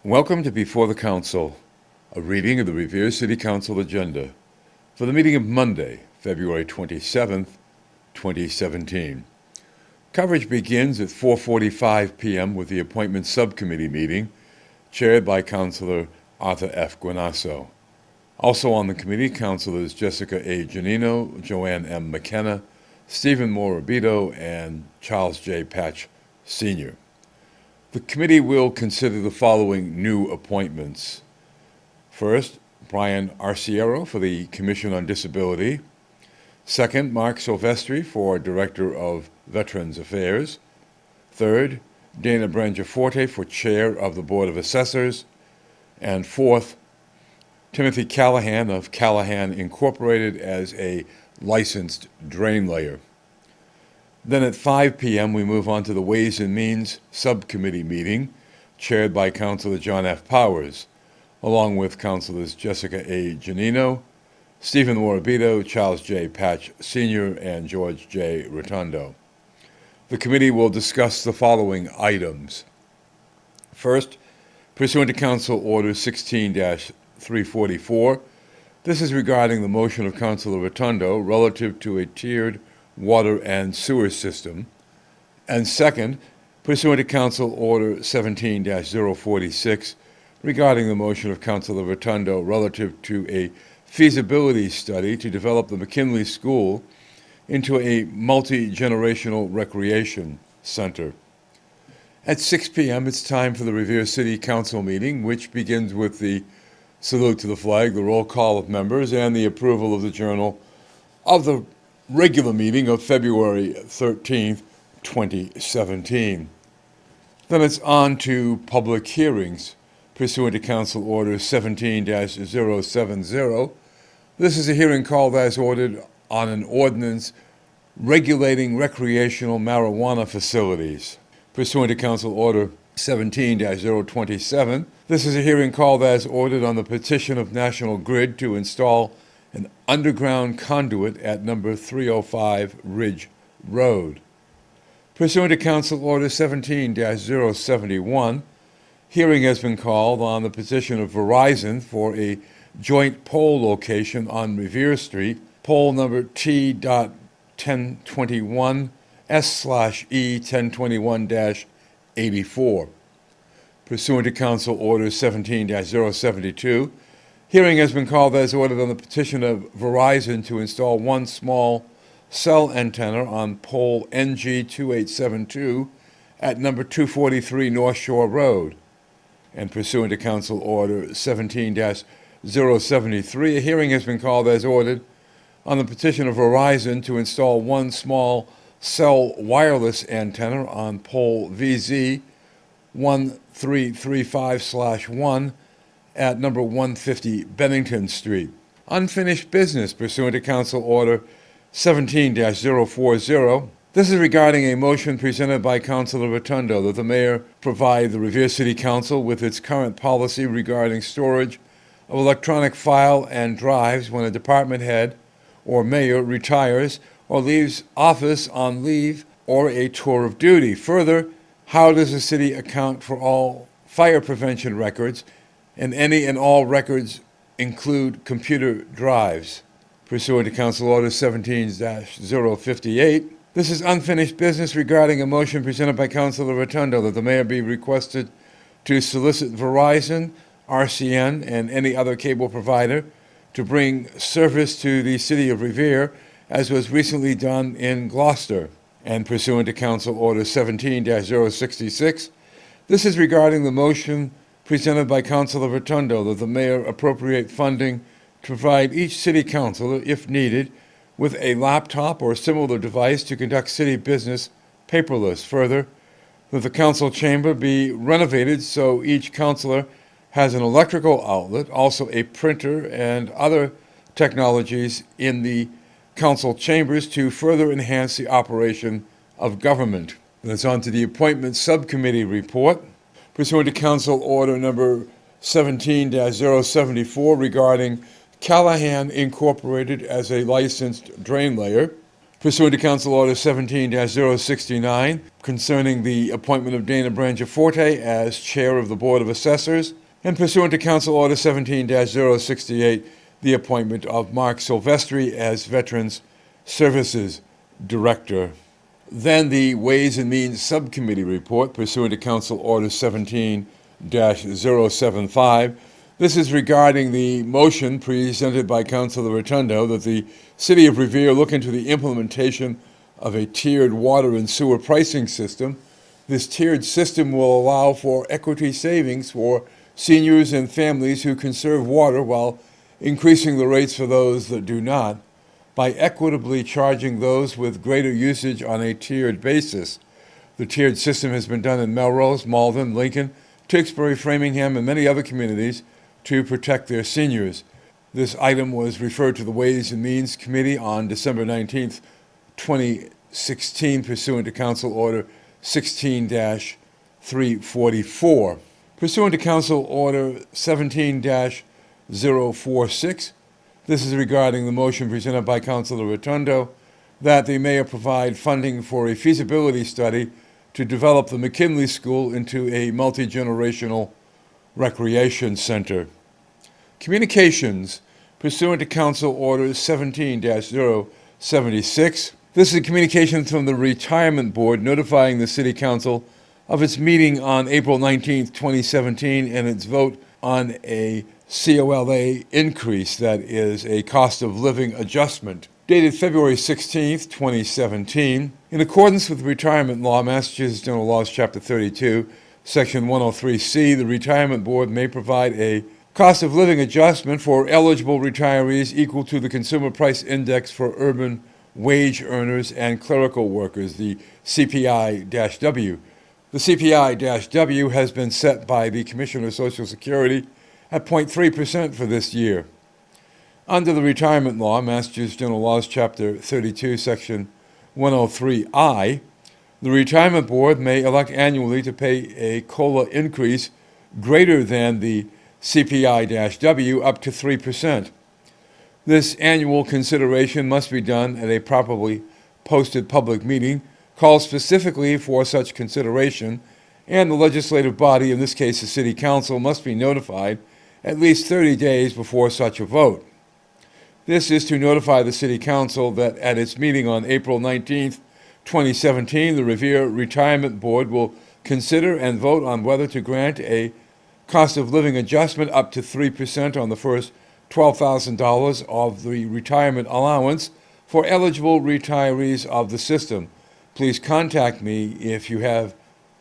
Welcome to Before the Council, a reading of the Revere City Council agenda for the meeting of Monday, February 27th, 2017. Coverage begins at 4:45 p.m. with the Appointment Subcommittee meeting, chaired by Councilor Arthur F. Guanasso. Also on the committee, Councilors Jessica A. Giannino, Joanne M. McKenna, Stephen Morabito, and Charles J. Patch, Sr. The committee will consider the following new appointments. First, Brian Arciero for the Commission on Disability. Second, Mark Silvestri for Director of Veterans Affairs. Third, Dana Brangiaforte for Chair of the Board of Assessors. And fourth, Timothy Callahan of Callahan Incorporated as a licensed drain layer. Then at 5 p.m. we move on to the Ways and Means Subcommittee meeting, chaired by Councilor John F. Powers, along with Councilors Jessica A. Giannino, Stephen Morabito, Charles J. Patch Sr., and George J. Rotundo. The committee will discuss the following items. First, pursuant to Council Order 16-344, this is regarding the motion of Councilor Rotundo relative to a tiered water and sewer system. And second, pursuant to Council Order 17-046, regarding the motion of Councilor Rotundo relative to a feasibility study to develop the McKinley School into a multi-generational recreation center. At 6 p.m., it's time for the Revere City Council meeting, which begins with the salute to the flag, the roll call of members, and the approval of the journal of the regular meeting of February 13th, 2017. Then it's on to public hearings pursuant to Council Order 17-070. This is a hearing called as ordered on an ordinance regulating recreational marijuana facilities. Pursuant to Council Order 17-027, this is a hearing called as ordered on the petition of National Grid to install an underground conduit at number 305 Ridge Road. Pursuant to Council Order 17-071, hearing has been called on the petition of Verizon for a joint pole location on Revere Street, pole number T.1021 S/E 1021-84. Pursuant to Council Order 17-072, hearing has been called as ordered on the petition of Verizon to install one small cell antenna on pole NG2872 at number 243 North Shore Road. And pursuant to Council Order 17-073, a hearing has been called as ordered on the petition of Verizon to install one small cell wireless antenna on pole VZ 1335/1 at number 150 Bennington Street. Unfinished business pursuant to Council Order 17-040. This is regarding a motion presented by Councilor Rotundo that the mayor provide the Revere City Council with its current policy regarding storage of electronic file and drives when a department head or mayor retires or leaves office on leave or a tour of duty. Further, how does the city account for all fire prevention records, and any and all records include computer drives? Pursuant to Council Order 17-058, this is unfinished business regarding a motion presented by Councilor Rotundo that the mayor be requested to solicit Verizon, RCN, and any other cable provider to bring service to the city of Revere, as was recently done in Gloucester. And pursuant to Council Order 17-066, this is regarding the motion presented by Councilor Rotundo that the mayor appropriate funding to provide each city councilor, if needed, with a laptop or similar device to conduct city business paperless. Further, that the council chamber be renovated so each councilor has an electrical outlet, also a printer and other technologies in the council chambers to further enhance the operation of government. And it's on to the Appointment Subcommittee report. Pursuant to Council Order number 17-074 regarding Callahan Incorporated as a licensed drain layer, Pursuant to Council Order 17-069, concerning the appointment of Dana Brangiaforte as Chair of the Board of Assessors, and pursuant to Council Order 17-068, the appointment of Mark Silvestri as Veterans Services Director. Then the Ways and Means Subcommittee report, pursuant to Council Order 17-075. This is regarding the motion presented by Councilor Rotundo that the City of Revere look into the implementation of a tiered water and sewer pricing system. This tiered system will allow for equity savings for seniors and families who conserve water while increasing the rates for those that do not, by equitably charging those with greater usage on a tiered basis. The tiered system has been done in Melrose, Malden, Lincoln, Tewksbury, Framingham, and many other communities to protect their seniors. This item was referred to the Ways and Means Committee on December 19th, 2016, pursuant to Council Order 16-344. Pursuant to Council Order 17-046, this is regarding the motion presented by Councilor Rotundo that the mayor provide funding for a feasibility study to develop the McKinley School into a multi-generational recreation center. Communications, pursuant to Council Order 17-076. This is a communication from the Retirement Board notifying the City Council of its meeting on April 19, 2017, and its vote on a COLA increase, that is, a cost of living adjustment, dated February 16, 2017. In accordance with retirement law, Massachusetts General Laws, Chapter 32, Section 103C, the Retirement Board may provide a cost of living adjustment for eligible retirees equal to the Consumer Price Index for urban wage earners and clerical workers, the CPI-W. The CPI-W has been set by the Commissioner of Social Security at 0.3% for this year. Under the retirement law, Massachusetts General Laws, Chapter 32, Section 103I, the Retirement Board may elect annually to pay a COLA increase greater than the CPI-W up to 3%. This annual consideration must be done at a properly posted public meeting, called specifically for such consideration, and the legislative body, in this case the City Council, must be notified at least 30 days before such a vote. This is to notify the City Council that at its meeting on April 19, 2017, the Revere Retirement Board will consider and vote on whether to grant a cost of living adjustment up to 3% on the first $12,000 of the retirement allowance for eligible retirees of the system. Please contact me if you have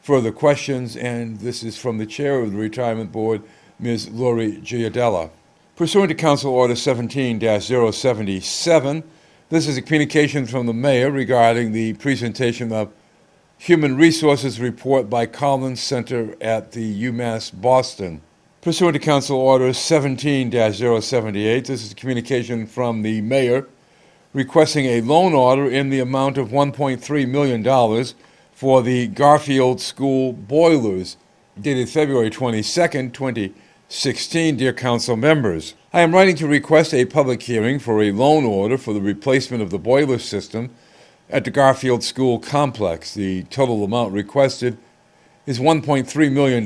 further questions, and this is from the Chair of the Retirement Board, Ms. Lori Giardella. Pursuant to Council Order 17-077, this is a communication from the Mayor regarding the presentation of Human Resources Report by Collins Center at the UMass Boston. Pursuant to Council Order 17-078, this is a communication from the Mayor requesting a loan order in the amount of $1.3 million for the Garfield School boilers, dated February 22nd, 2016. Dear Council members, I am writing to request a public hearing for a loan order for the replacement of the boiler system at the Garfield School complex. The total amount requested is $1.3 million,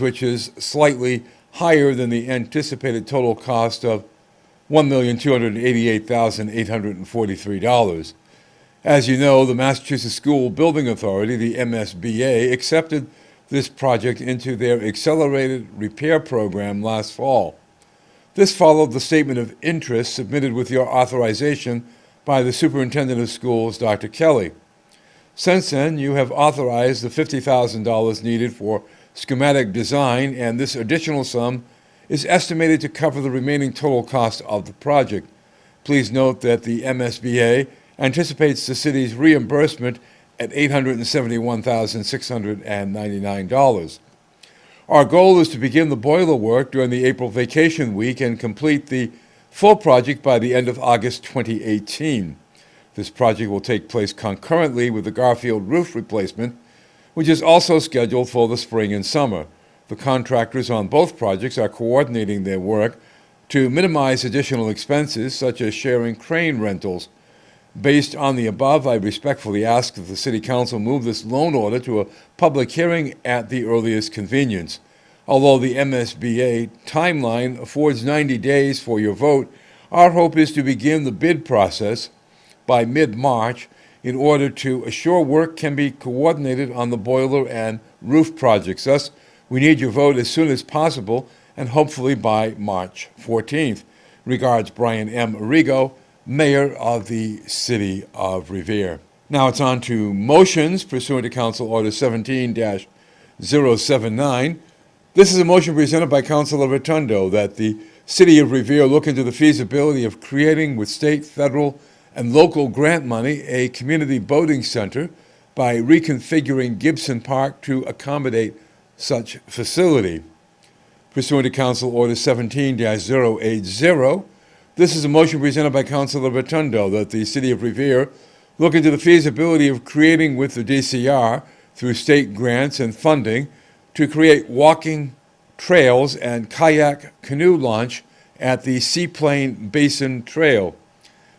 which is slightly higher than the anticipated total cost of $1,288,843. As you know, the Massachusetts School Building Authority, the MSBA, accepted this project into their accelerated repair program last fall. This followed the statement of interest submitted with your authorization by the Superintendent of Schools, Dr. Kelly. Since then, you have authorized the $50,000 needed for schematic design, and this additional sum is estimated to cover the remaining total cost of the project. Please note that the MSBA anticipates the city's reimbursement at $871,699. Our goal is to begin the boiler work during the April vacation week and complete the full project by the end of August 2018. This project will take place concurrently with the Garfield roof replacement, which is also scheduled for the spring and summer. The contractors on both projects are coordinating their work to minimize additional expenses, such as sharing crane rentals. Based on the above, I respectfully ask that the City Council move this loan order to a public hearing at the earliest convenience. Although the MSBA timeline affords 90 days for your vote, our hope is to begin the bid process by mid-March in order to assure work can be coordinated on the boiler and roof projects. Thus, we need your vote as soon as possible and hopefully by March 14th. Regards, Brian M. Arrigo, Mayor of the City of Revere. Now it's on to motions pursuant to Council Order 17-079. This is a motion presented by Councilor Rotundo that the City of Revere look into the feasibility of creating with state, federal, and local grant money a community boating center by reconfiguring Gibson Park to accommodate such facility. Pursuant to Council Order 17-080, this is a motion presented by Councilor Rotundo that the City of Revere look into the feasibility of creating with the DCR, through state grants and funding, to create walking trails and kayak canoe launch at the Seaplane Basin Trail.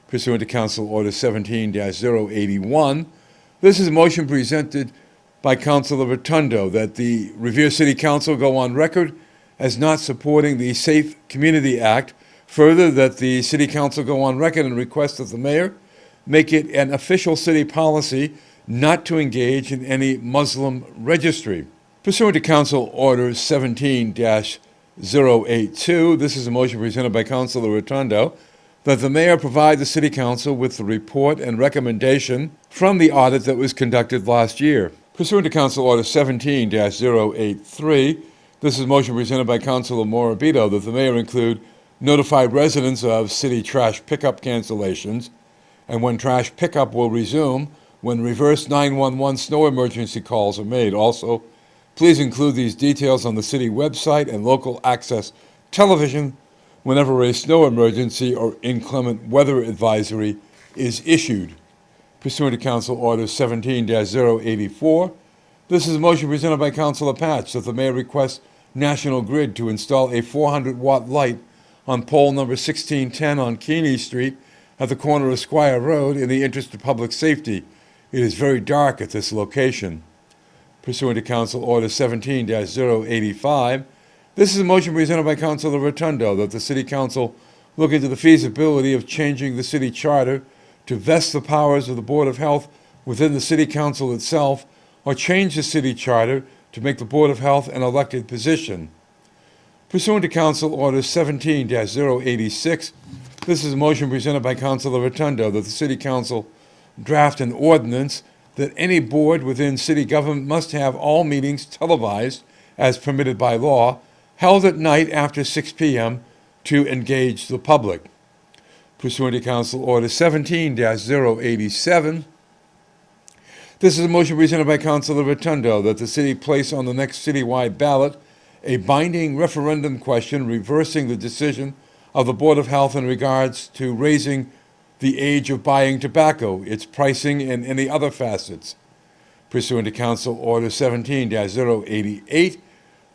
Pursuant to Council Order 17-081, this is a motion presented by Councilor Rotundo that the Revere City Council go on record as not supporting the Safe Community Act. Further, that the City Council go on record and request that the Mayor make it an official city policy not to engage in any Muslim registry. Pursuant to Council Order 17-082, this is a motion presented by Councilor Rotundo that the Mayor provide the City Council with the report and recommendation from the audit that was conducted last year. Pursuant to Council Order 17-083, this is a motion presented by Councilor Morabito that the Mayor include notified residents of city trash pickup cancellations and when trash pickup will resume when reverse 911 snow emergency calls are made. Also, please include these details on the city website and local access television whenever a snow emergency or inclement weather advisory is issued. Pursuant to Council Order 17-084, this is a motion presented by Councilor Patch that the Mayor requests National Grid to install a 400-watt light on pole number 1610 on Keeney Street at the corner of Squire Road in the interest of public safety. It is very dark at this location. Pursuant to Council Order 17-085, this is a motion presented by Councilor Rotundo that the City Council look into the feasibility of changing the city charter to vest the powers of the Board of Health within the City Council itself, or change the city charter to make the Board of Health an elected position. Pursuant to Council Order 17-086, this is a motion presented by Councilor Rotundo that the City Council draft an ordinance that any board within city government must have all meetings televised, as permitted by law, held at night after 6 p.m. to engage the public. Pursuant to Council Order 17-087, this is a motion presented by Councilor Rotundo that the city place on the next citywide ballot a binding referendum question reversing the decision of the Board of Health in regards to raising the age of buying tobacco, its pricing, and any other facets. Pursuant to Council Order 17-088,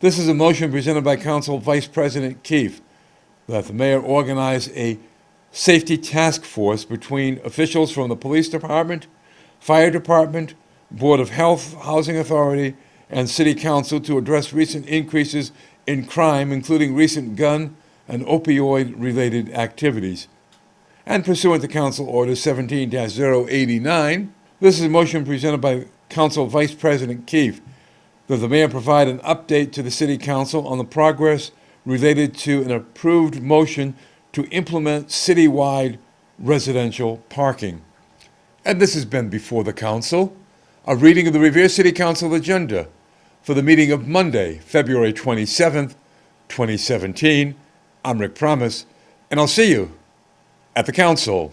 this is a motion presented by Council Vice President Keefe that the Mayor organize a safety task force between officials from the Police Department, Fire Department, Board of Health, Housing Authority, and City Council to address recent increases in crime, including recent gun and opioid-related activities. And pursuant to Council Order 17-089, this is a motion presented by Council Vice President Keefe that the Mayor provide an update to the City Council on the progress related to an approved motion to implement citywide residential parking. And this has been before the Council, a reading of the Revere City Council agenda for the meeting of Monday, February 27th, 2017. I'm Rick Promise, and I'll see you at the Council.